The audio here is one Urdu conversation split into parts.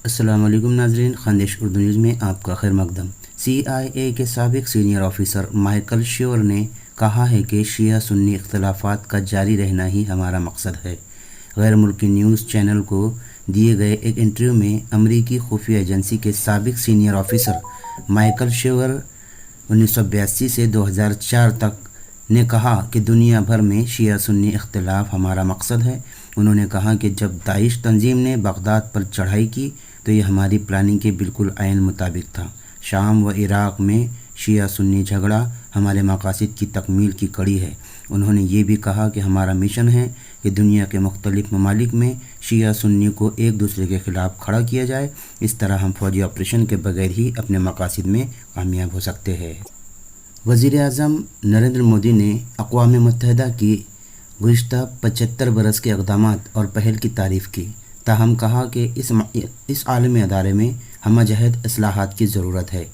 السلام علیکم ناظرین، خندش اردو نیوز میں آپ کا خیر مقدم۔ CIA کے سابق سینئر آفیسر مائیکل شیور نے کہا ہے کہ شیعہ سنی اختلافات کا جاری رہنا ہی ہمارا مقصد ہے۔ غیر ملکی نیوز چینل کو دیے گئے ایک انٹرویو میں امریکی خفیہ ایجنسی کے سابق سینئر آفیسر مائیکل شیور 1982 سے 2004 تک نے کہا کہ دنیا بھر میں شیعہ سنی اختلاف ہمارا مقصد ہے۔ انہوں نے کہا کہ جب داعش تنظیم نے بغداد پر چڑھائی کی تو یہ ہماری پلاننگ کے بالکل عین مطابق تھا۔ شام و عراق میں شیعہ سنی جھگڑا ہمارے مقاصد کی تکمیل کی کڑی ہے۔ انہوں نے یہ بھی کہا کہ ہمارا مشن ہے کہ دنیا کے مختلف ممالک میں شیعہ سنی کو ایک دوسرے کے خلاف کھڑا کیا جائے، اس طرح ہم فوجی آپریشن کے بغیر ہی اپنے مقاصد میں کامیاب ہو سکتے ہیں۔ وزیر اعظم نریندر مودی نے اقوام متحدہ کی گزشتہ 75 برس کے اقدامات اور پہل کی تعریف کی، تاہم کہا کہ اس عالمی ادارے میں ہمہ جہت اصلاحات کی ضرورت ہے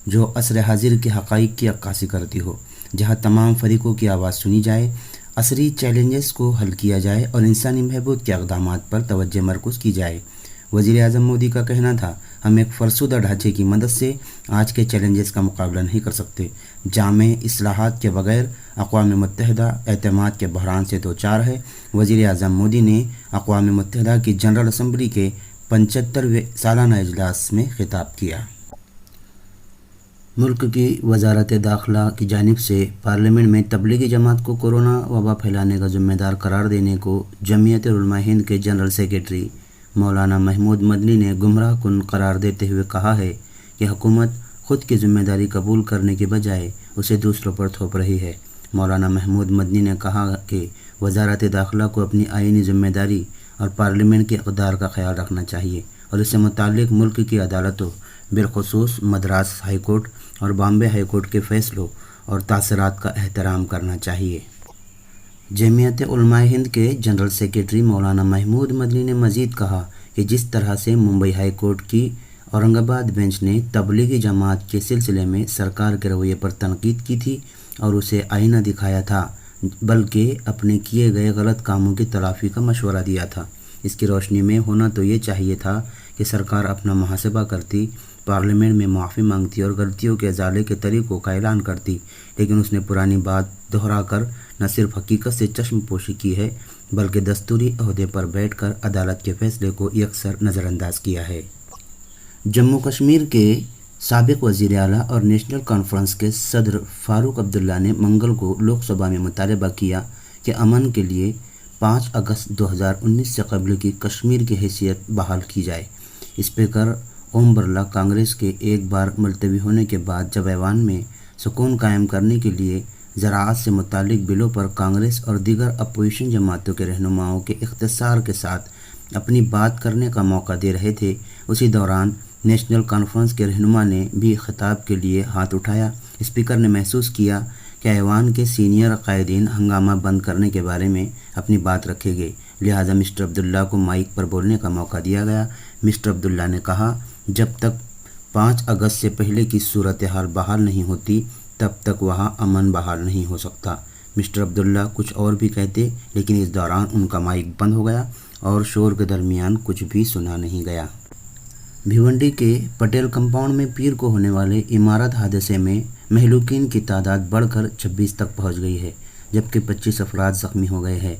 جو عصر حاضر کے حقائق کی عکاسی کرتی ہو، جہاں تمام فریقوں کی آواز سنی جائے، عصری چیلنجز کو حل کیا جائے اور انسانی بہبود کے اقدامات پر توجہ مرکوز کی جائے۔ وزیر اعظم مودی کا کہنا تھا، ہم ایک فرسودہ ڈھانچے کی مدد سے آج کے چیلنجز کا مقابلہ نہیں کر سکتے۔ جامع اصلاحات کے بغیر اقوام متحدہ اعتماد کے بحران سے دوچار ہے۔ وزیر اعظم مودی نے اقوام متحدہ کی جنرل اسمبلی کے 75ویں سالانہ اجلاس میں خطاب کیا۔ ملک کی وزارت داخلہ کی جانب سے پارلیمنٹ میں تبلیغی جماعت کو کورونا وبا پھیلانے کا ذمہ دار قرار دینے کو جمعیت علماء ہند کے جنرل سیکریٹری مولانا محمود مدنی نے گمراہ کن قرار دیتے ہوئے کہا ہے کہ حکومت خود کی ذمہ داری قبول کرنے کے بجائے اسے دوسروں پر تھوپ رہی ہے۔ مولانا محمود مدنی نے کہا کہ وزارت داخلہ کو اپنی آئینی ذمہ داری اور پارلیمنٹ کے اقدار کا خیال رکھنا چاہیے اور اس سے متعلق ملک کی عدالتوں، بالخصوص مدراس ہائی کورٹ اور بامبے ہائی کورٹ کے فیصلوں اور تاثرات کا احترام کرنا چاہیے۔ جمعیت علماء ہند کے جنرل سیکریٹری مولانا محمود مدنی نے مزید کہا کہ جس طرح سے ممبئی ہائی کورٹ کی اورنگ آباد بینچ نے تبلیغی جماعت کے سلسلے میں سرکار کے رویے پر تنقید کی تھی اور اسے آئینہ دکھایا تھا، بلکہ اپنے کیے گئے غلط کاموں کی تلافی کا مشورہ دیا تھا، اس کی روشنی میں ہونا تو یہ چاہیے تھا کہ سرکار اپنا محاسبہ کرتی، پارلیمنٹ میں معافی مانگتی اور غلطیوں کے ازالے کے طریقوں کا اعلان کرتی، لیکن اس نے پرانی بات دہرا کر نہ صرف حقیقت سے چشم پوشی کی ہے بلکہ دستوری عہدے پر بیٹھ کر عدالت کے فیصلے کو یکسر نظر انداز کیا ہے۔ جموں کشمیر کے سابق وزیر اعلیٰ اور نیشنل کانفرنس کے صدر فاروق عبداللہ نے منگل کو لوک سبھا میں مطالبہ کیا کہ امن کے لیے 5 اگست 2019 سے قبل کی کشمیر کی حیثیت بحال کی جائے۔ اسپیکر اوم برلا کانگریس کے ایک بار ملتوی ہونے کے بعد جب ایوان میں سکون قائم کرنے کے لیے زراعت سے متعلق بلوں پر کانگریس اور دیگر اپوزیشن جماعتوں کے رہنماؤں کے اختصار کے ساتھ اپنی بات کرنے کا موقع دے رہے تھے، اسی دوران نیشنل کانفرنس کے رہنما نے بھی خطاب کے لیے ہاتھ اٹھایا۔ اسپیکر نے محسوس کیا کہ ایوان کے سینئر قائدین ہنگامہ بند کرنے کے بارے میں اپنی بات رکھیں گے، لہٰذا مسٹر عبداللہ کو مائک پر بولنے کا موقع دیا گیا۔ مسٹر عبداللہ نے کہا، جب تک 5 اگست سے پہلے کی صورتحال بحال نہیں ہوتی تب تک وہاں امن بحال نہیں ہو سکتا۔ مسٹر عبداللہ کچھ اور بھی کہتے، لیکن اس دوران ان کا مائک بند ہو گیا اور شور کے درمیان کچھ بھی سنا نہیں گیا۔ بھیونڈی کے پٹیل کمپاؤنڈ میں پیر کو ہونے والے عمارت حادثے میں مہلوکین کی تعداد بڑھ کر 26 تک پہنچ گئی ہے، جبکہ 25 افراد زخمی ہو گئے ہیں۔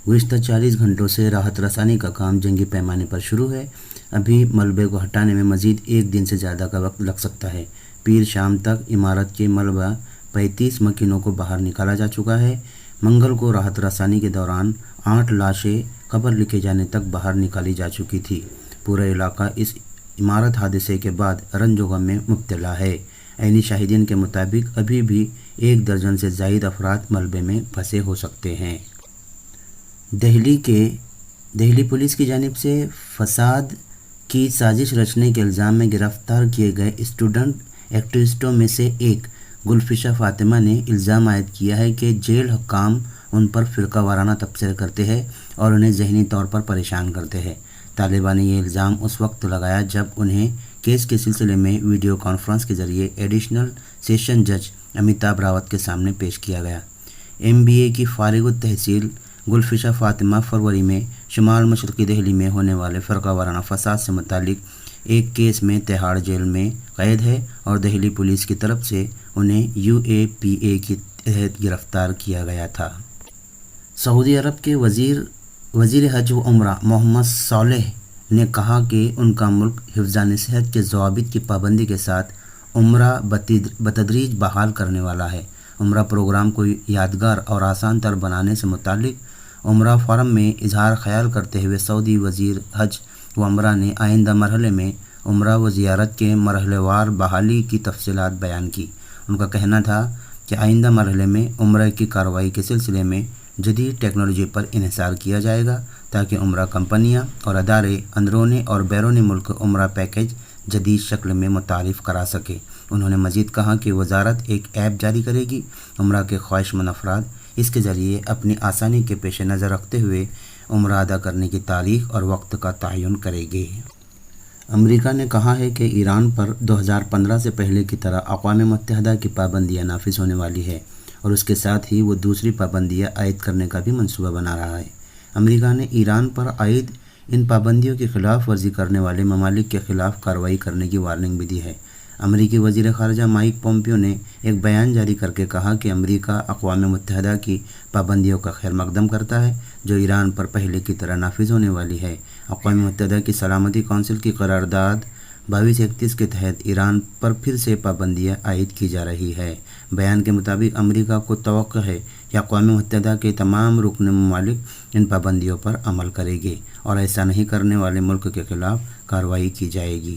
گزشتہ 40 گھنٹوں سے راحت رسانی کا کام جنگی پیمانے پر شروع ہے۔ ابھی ملبے کو ہٹانے میں مزید 1 دن سے زیادہ کا وقت لگ سکتا ہے۔ پیر شام تک عمارت کے ملبہ 35 مکینوں کو باہر نکالا جا چکا ہے۔ منگل کو راحت رسانی کے دوران 8 لاشیں قبر لکھے جانے تک باہر نکالی جا چکی تھی۔ پورا علاقہ اس عمارت حادثے کے بعد رنج و غم میں مبتلا ہے۔ عینی شاہدین کے مطابق ابھی بھی 1 درجن سے زائد افراد ملبے میں پھنسے ہو سکتے ہیں۔ دہلی پولیس کی جانب سے فساد کی سازش رچنے کے الزام میں گرفتار کیے گئے اسٹوڈنٹ ایکٹیوسٹوں میں سے ایک گلفشا فاطمہ نے الزام عائد کیا ہے کہ جیل حکام ان پر فرقہ وارانہ تبصرے کرتے ہیں اور انہیں ذہنی طور پر پریشان کرتے ہیں۔ طالبہ نے یہ الزام اس وقت لگایا جب انہیں کیس کے سلسلے میں ویڈیو کانفرنس کے ذریعے ایڈیشنل سیشن جج امیتابھ راوت کے سامنے پیش کیا گیا۔ MBA کی فارغ التحصیل گلفشا فاطمہ فروری میں شمال مشرقی دہلی میں ہونے والے فرقہ وارانہ فساد سے متعلق ایک کیس میں تہاڑ جیل میں قید ہے اور دہلی پولیس کی طرف سے انہیں UAPA کے تحت گرفتار کیا گیا تھا۔ سعودی عرب کے وزیر حج و عمرہ محمد صالح نے کہا کہ ان کا ملک حفظان صحت کے ضوابط کی پابندی کے ساتھ عمرہ بتدریج بحال کرنے والا ہے۔ عمرہ پروگرام کو یادگار اور آسان تر بنانے سے متعلق عمرہ فورم میں اظہار خیال کرتے ہوئے سعودی وزیر حج و عمرہ نے آئندہ مرحلے میں عمرہ و زیارت کے مرحلے وار بحالی کی تفصیلات بیان کی۔ ان کا کہنا تھا کہ آئندہ مرحلے میں عمرہ کی کارروائی کے سلسلے میں جدید ٹیکنالوجی پر انحصار کیا جائے گا تاکہ عمرہ کمپنیاں اور ادارے اندرونی اور بیرونی ملک عمرہ پیکیج جدید شکل میں متعارف کرا سکے۔ انہوں نے مزید کہا کہ وزارت ایک ایپ جاری کرے گی۔ عمرہ کے خواہشمند افراد اس کے ذریعے اپنی آسانی کے پیش نظر رکھتے ہوئے عمرہ ادا کرنے کی تاریخ اور وقت کا تعین کریں گے۔ امریکہ نے کہا ہے کہ ایران پر 2015 سے پہلے کی طرح اقوام متحدہ کی پابندیاں نافذ ہونے والی ہے اور اس کے ساتھ ہی وہ دوسری پابندیاں عائد کرنے کا بھی منصوبہ بنا رہا ہے۔ امریکہ نے ایران پر عائد ان پابندیوں کی خلاف ورزی کرنے والے ممالک کے خلاف کارروائی کرنے کی وارننگ بھی دی ہے۔ امریکی وزیر خارجہ مائک پومپیو نے ایک بیان جاری کر کے کہا کہ امریکہ اقوام متحدہ کی پابندیوں کا خیر مقدم کرتا ہے جو ایران پر پہلے کی طرح نافذ ہونے والی ہے۔ اقوام متحدہ کی سلامتی کونسل کی قرارداد 2231 کے تحت ایران پر پھر سے پابندیاں عائد کی جا رہی ہے۔ بیان کے مطابق امریکہ کو توقع ہے کہ اقوام متحدہ کے تمام رکن ممالک ان پابندیوں پر عمل کریں گے اور ایسا نہیں کرنے والے ملک کے خلاف کارروائی کی جائے گی۔